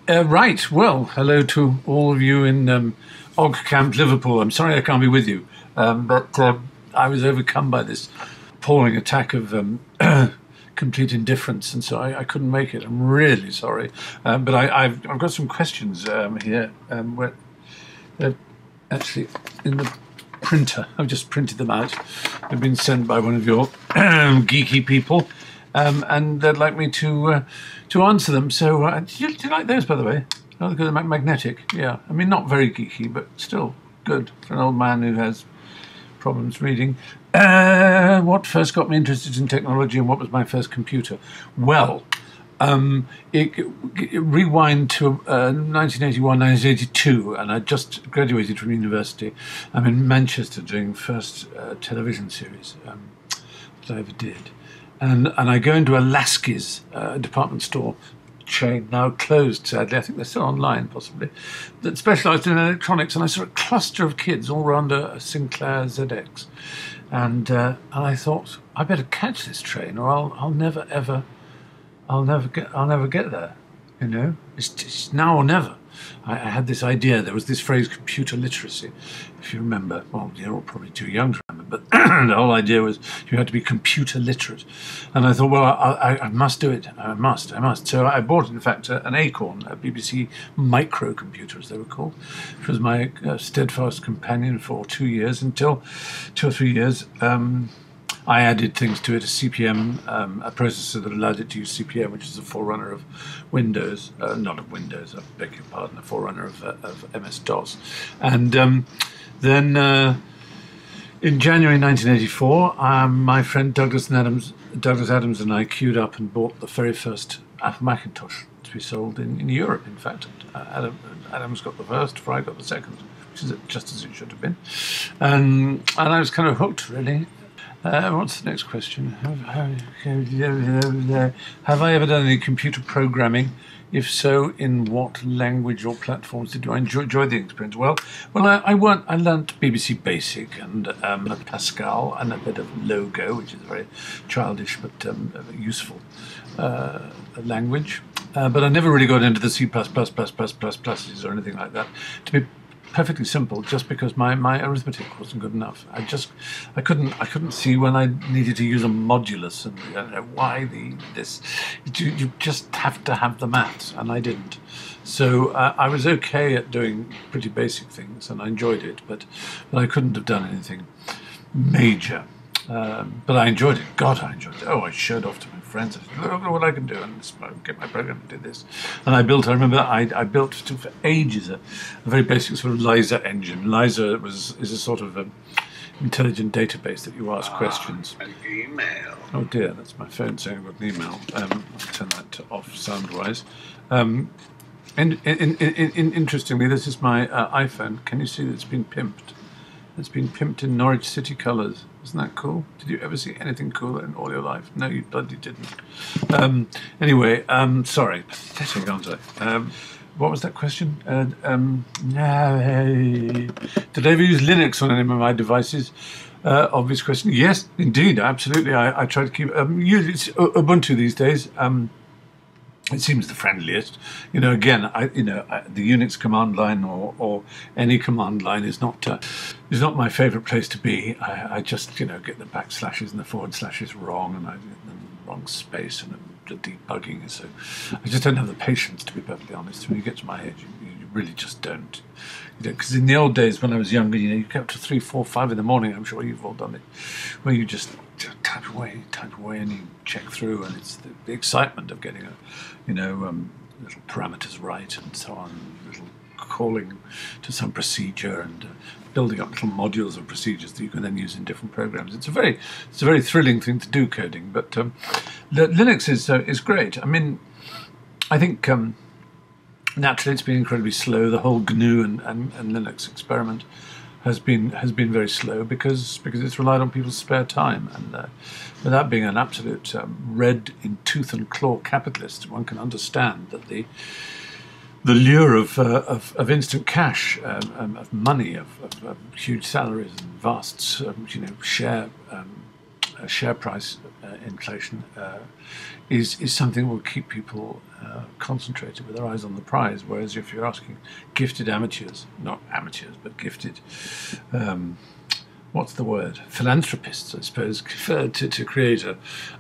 Right. Well, hello to all of you in OggCamp, Liverpool. I'm sorry I can't be with you, but I was overcome by this appalling attack of complete indifference, and so I couldn't make it. I'm really sorry, but I've got some questions here. Where actually in the printer, I've just printed them out. They've been sent by one of your geeky people. And they'd like me to answer them. So, do you like those, by the way? Oh, they're magnetic. Yeah, I mean, not very geeky, but still good for an old man who has problems reading. What first got me interested in technology, and what was my first computer? Well, rewind to 1981, 1982, and I just graduated from university. I'm in Manchester doing first television series that I ever did. And I go into a Lasky's department store chain, now closed, sadly. I think they're still online, possibly, that specialised in electronics. And I saw a cluster of kids all around a Sinclair ZX. And I thought, I better catch this train, or I'll never get there. You know, it's now or never. I had this idea. There was this phrase, computer literacy, if you remember. Well, you're all probably too young to remember, but the whole idea was you had to be computer literate. And I thought, well, I must do it. I must. So I bought, in fact, an Acorn, a BBC microcomputer, as they were called, which was my steadfast companion for 2 years, until 2 or 3 years. I added things to it, a CPM, a processor that allowed it to use CPM, which is a forerunner of Windows, not of Windows, I beg your pardon, a forerunner of MS-DOS. And then in January 1984, my friend Douglas Adams and I queued up and bought the very first Apple Macintosh to be sold in Europe, in fact. Adams got the first, before I got the second, which is just as it should have been. And I was kind of hooked, really. What's the next question? Have I ever done any computer programming? If so, in what language or platforms did I enjoy the experience? Well, I learnt BBC Basic and Pascal and a bit of Logo, which is a very childish but useful language. But I never really got into the C++, pluses or anything like that. To be perfectly simple, just because my arithmetic wasn't good enough. I couldn't see when I needed to use a modulus, and I don't know why this. You just have to have the maths, and I didn't. So I was okay at doing pretty basic things, and I enjoyed it, but I couldn't have done anything major. But I enjoyed it. God, I enjoyed it. Oh, I showed off to my friends. I said, look at what I can do, and get my program to do this. And I remember I built for ages a very basic sort of Liza engine. Liza is a sort of intelligent database that you ask questions. An email. Oh dear, that's my phone saying I've got an email. I'll turn that off sound-wise. Interestingly, this is my iPhone. Can you see that it's been pimped? It's been pimped in Norwich City colours. Isn't that cool? Did you ever see anything cooler in all your life? No, you bloody didn't. Anyway, sorry. Pathetic, aren't I? What was that question? Did I ever use Linux on any of my devices? Obvious question. Yes, indeed, absolutely. I try to keep... it's Ubuntu these days. It seems the friendliest. You know, again, the Unix command line or any command line is not my favourite place to be. I just, get the backslashes and the forward slashes wrong, and the wrong space, and the debugging. So I just don't have the patience, to be perfectly honest. When you get to my age, you really just don't. Because in the old days when I was younger, you get up to 3, 4, 5 in the morning. I'm sure you've all done it, where you just type away, and you check through, and it's the excitement of getting little parameters right and so on, little calling to some procedure and building up little modules of procedures that you can then use in different programs. It's a very thrilling thing to do, coding. But Linux is great. I mean, I think naturally it's been incredibly slow. The whole GNU and Linux experiment has been very slow because it's relied on people's spare time, and without being an absolute red in tooth and claw capitalist, one can understand that the lure of instant cash, of money, of huge salaries and vast share share price inflation is something that will keep people concentrated with their eyes on the prize. Whereas if you're asking gifted amateurs, not amateurs, but gifted, what's the word? Philanthropists, I suppose, to create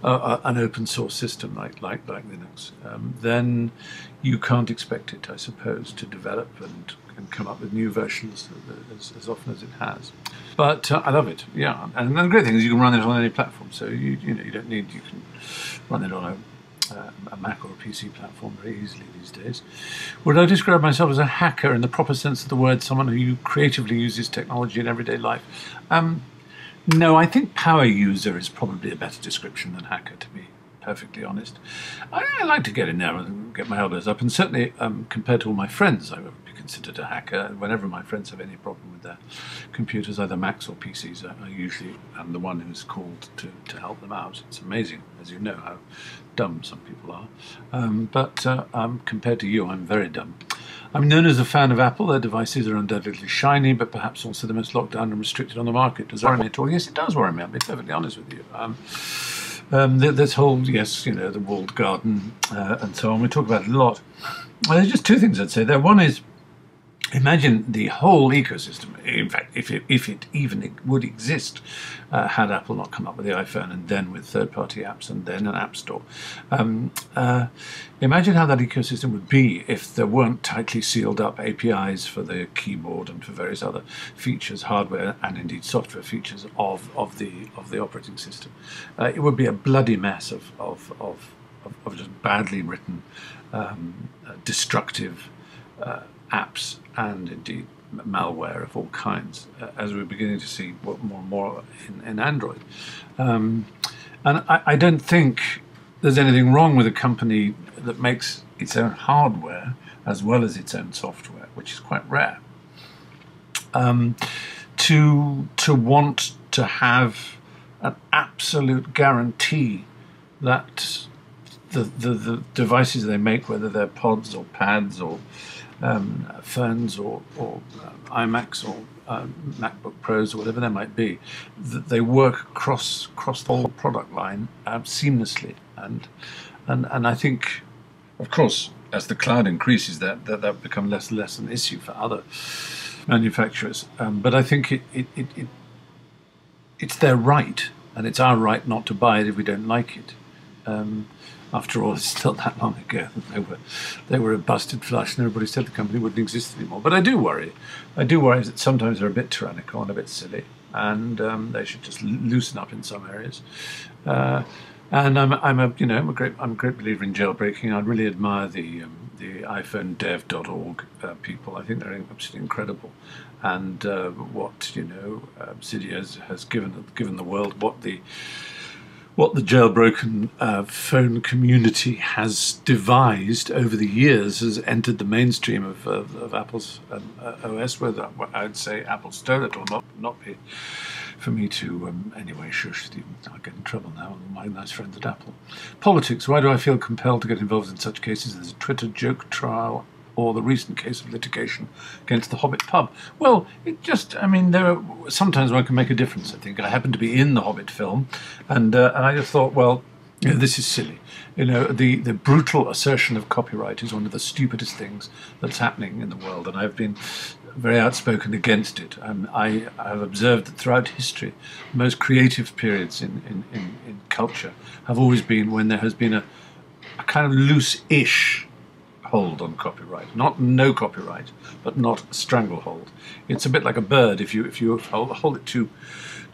an open source system like Linux, then you can't expect it, I suppose, to develop and come up with new versions as often as it has. But I love it, yeah. And the great thing is you can run it on any platform. So you don't need, you can run it on a Mac or a PC platform very easily these days. Would I describe myself as a hacker in the proper sense of the word, someone who creatively uses technology in everyday life? No, I think power user is probably a better description than hacker, to be perfectly honest. I like to get in there and get my elbows up, and certainly compared to all my friends, I would be considered a hacker. Whenever my friends have any problem with their computers, either Macs or PCs, I usually am the one who's called to help them out. It's amazing, as you know, how dumb some people are. But compared to you, I'm very dumb. I'm known as a fan of Apple. Their devices are undoubtedly shiny, but perhaps also the most locked down and restricted on the market. Does that worry me at all? Yes, it does worry me. I'll be perfectly honest with you. This whole, yes, the walled garden and so on, we talk about it a lot. Well, there's just two things I'd say there. One is, imagine the whole ecosystem. In fact, if it even would exist, had Apple not come up with the iPhone and then with third-party apps and then an app store. Imagine how that ecosystem would be if there weren't tightly sealed up APIs for the keyboard and for various other features, hardware and indeed software features of the operating system. It would be a bloody mess of just badly written, destructive apps and indeed malware of all kinds, as we're beginning to see more and more in Android. And I don't think there's anything wrong with a company that makes its own hardware as well as its own software, which is quite rare. To want to have an absolute guarantee that the devices they make, whether they're pods or pads or phones or iMacs or MacBook Pros or whatever they might be, that they work across the whole product line seamlessly. And I think, of course, as the cloud increases, that become less and less an issue for other manufacturers. But I think it's their right, and it's our right not to buy it if we don't like it. After all, it's still that long ago that they were a busted flush, and everybody said the company wouldn't exist anymore. But I do worry that sometimes they're a bit tyrannical and a bit silly, and they should just loosen up in some areas. And I'm a great believer in jailbreaking. I really admire the iPhoneDev.org people. I think they're absolutely incredible, and what Cydia has given the world, what the jailbroken phone community has devised over the years has entered the mainstream of Apple's OS, whether I'd say Apple stole it or not be for me to, anyway, shush, Stephen, I'll get in trouble now with my nice friends at Apple. Politics, why do I feel compelled to get involved in such cases as a Twitter joke trial or the recent case of litigation against the Hobbit pub? Well, sometimes one can make a difference, I think. I happened to be in the Hobbit film, and I just thought, well, this is silly. The brutal assertion of copyright is one of the stupidest things that's happening in the world, and I've been very outspoken against it. I have observed that throughout history, the most creative periods in culture have always been when there has been a kind of loose-ish hold on copyright. Not no copyright, but not a stranglehold. It's a bit like a bird. If you hold it too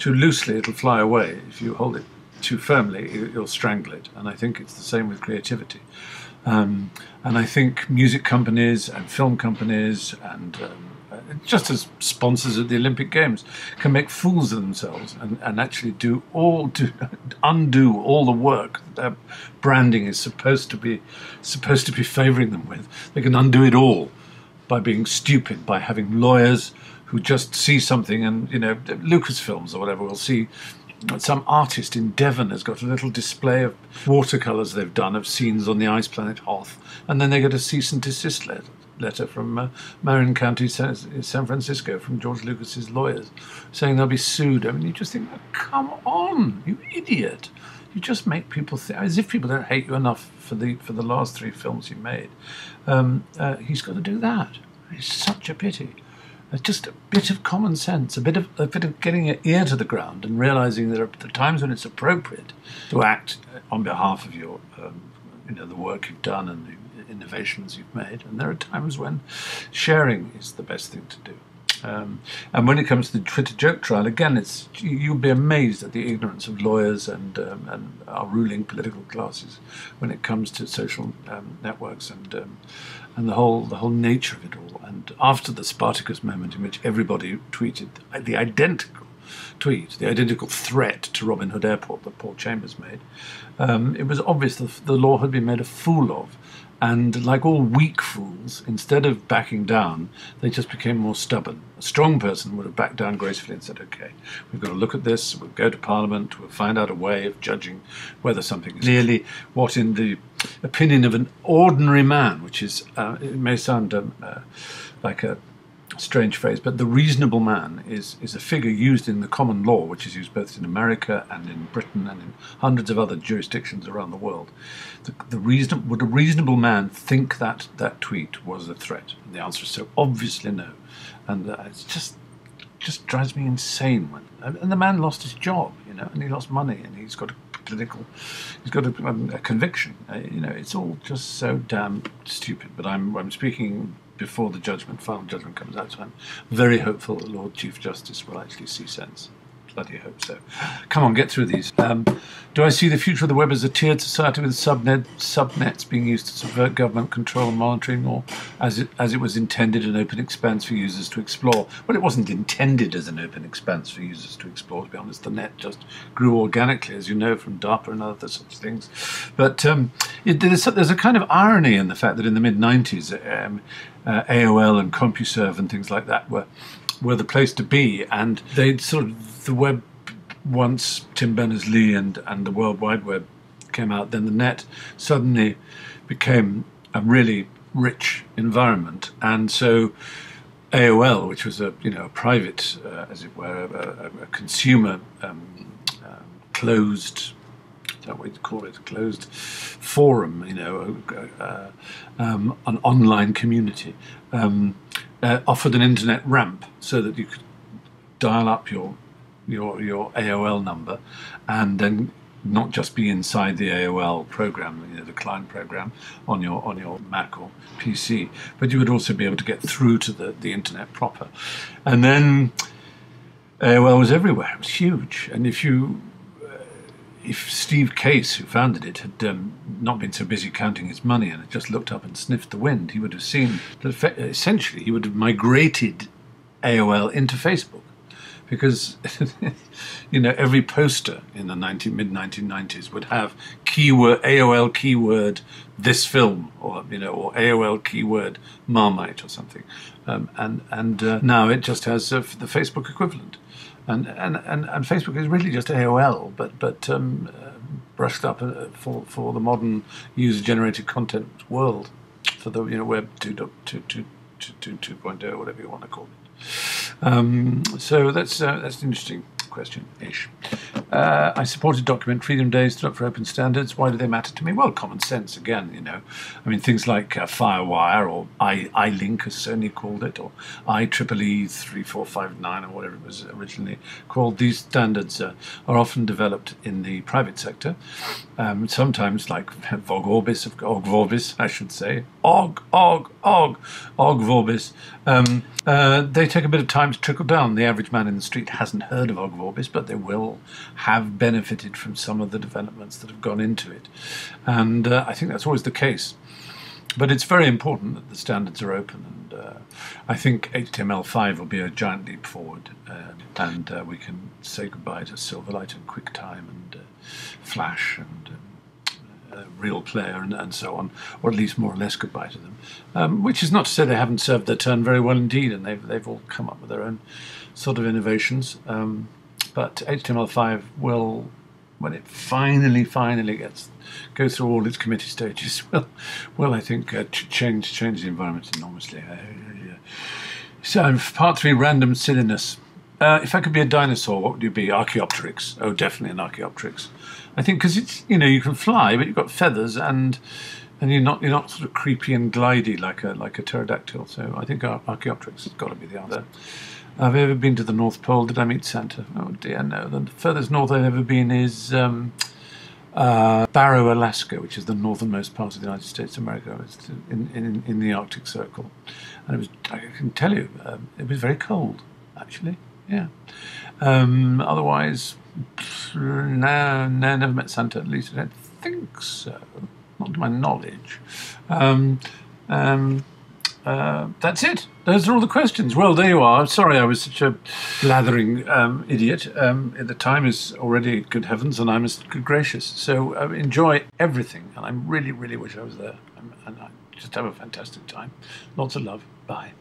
loosely, it'll fly away. If you hold it too firmly, you'll strangle it. And I think it's the same with creativity. And I think music companies and film companies and just as sponsors at the Olympic Games can make fools of themselves and actually undo all the work that their branding is supposed to be favouring them with. They can undo it all by being stupid, by having lawyers who just see something, and Lucasfilms or whatever will see some artist in Devon has got a little display of watercolours they've done of scenes on the ice planet Hoth, and then they get a cease and desist letter. letter from Marin County, San Francisco, from George Lucas's lawyers, saying they'll be sued. I mean, you just think, oh, come on, you idiot! You just make people think, as if people don't hate you enough for the last 3 films you made. He's got to do that. It's such a pity. It's just a bit of common sense, a bit of getting your ear to the ground and realizing that there are times when it's appropriate to act on behalf of your, the work you've done and the innovations you've made, and there are times when sharing is the best thing to do. And when it comes to the Twitter joke trial, again, you'll be amazed at the ignorance of lawyers and our ruling political classes when it comes to social networks and the whole nature of it all. And after the Spartacus moment, in which everybody tweeted the identical tweet, the identical threat to Robin Hood Airport that Paul Chambers made, it was obvious that the law had been made a fool of. And like all weak fools, instead of backing down, they just became more stubborn. A strong person would have backed down gracefully and said, OK, we've got to look at this, we'll go to Parliament, we'll find out a way of judging whether something is clearly what, in the opinion of an ordinary man, which is, it may sound like a strange phrase, but the reasonable man is a figure used in the common law, which is used both in America and in Britain and in hundreds of other jurisdictions around the world. Would a reasonable man think that that tweet was a threat? And the answer is so obviously no. And it's just drives me insane. And the man lost his job, and he lost money, and he's got a conviction. It's all just so damn stupid. But I'm speaking before the final judgment comes out, so I'm very hopeful the Lord Chief Justice will actually see sense. Bloody hope so. Come on, get through these. Do I see the future of the web as a tiered society with subnets being used to subvert government control and monitoring, or as it was intended, an open expanse for users to explore? Well, it wasn't intended as an open expanse for users to explore, to be honest. The net just grew organically, as you know, from DARPA and other such things. But there's a kind of irony in the fact that in the mid-90s, AOL and CompuServe and things like that were the place to be, and they'd sort of, the web, once Tim Berners-Lee and the World Wide Web came out, then the net suddenly became a really rich environment. And so AOL, which was a private, as it were, a consumer closed, is that what you'd call it, a closed forum, an online community, offered an internet ramp so that you could dial up your AOL number and then not just be inside the AOL program, the client program on your Mac or PC, but you would also be able to get through to the internet proper. And then AOL was everywhere. It was huge. And if Steve Case, who founded it, had not been so busy counting his money and had just looked up and sniffed the wind, he would have seen that essentially he would have migrated AOL into Facebook. Because every poster in the mid-1990s would have AOL keyword this film, or AOL keyword Marmite or something, and now it just has the Facebook equivalent, and Facebook is really just AOL, but brushed up for the modern user-generated content world, for the Web 2.0, whatever you want to call it. So that's an interesting question-ish. I supported Document Freedom Days, stood up for open standards. Why do they matter to me? Well, common sense again, I mean, things like Firewire or iLink, as Sony called it, or IEEE 3459 or whatever it was originally called. These standards are often developed in the private sector. Sometimes, like Ogg Vorbis, I should say. Ogg Vorbis. They take a bit of time to trickle down. The average man in the street hasn't heard of Ogg Vorbis, but they will have benefited from some of the developments that have gone into it. And I think that's always the case. But it's very important that the standards are open, and I think HTML5 will be a giant leap forward, and we can say goodbye to Silverlight and QuickTime and Flash and Real Player and so on, or at least more or less goodbye to them. Which is not to say they haven't served their turn very well indeed, and they've all come up with their own sort of innovations. But HTML5 will when it finally goes through all its committee stages, will I think change the environment enormously. So part 3, random silliness. If I could be a dinosaur, what would you be? Archaeopteryx. Oh, definitely an Archaeopteryx. I think because it's, you can fly, but you've got feathers, and you're not sort of creepy and glidey like a pterodactyl. So I think Archaeopteryx has got to be the answer. Have you ever been to the North Pole? Did I meet Santa? Oh dear, no. The furthest north I've ever been is Barrow, Alaska, which is the northernmost part of the United States of America. It's in the Arctic Circle, and it was, I can tell you, it was very cold, actually. Yeah. Otherwise, no, never met Santa. At least I don't think so, not to my knowledge. That's it. Those are all the questions. Well, there you are. Sorry I was such a blathering idiot. The time is already, good heavens, and I'm good gracious. So enjoy everything, and I really, really wish I was there. And I just have a fantastic time. Lots of love. Bye.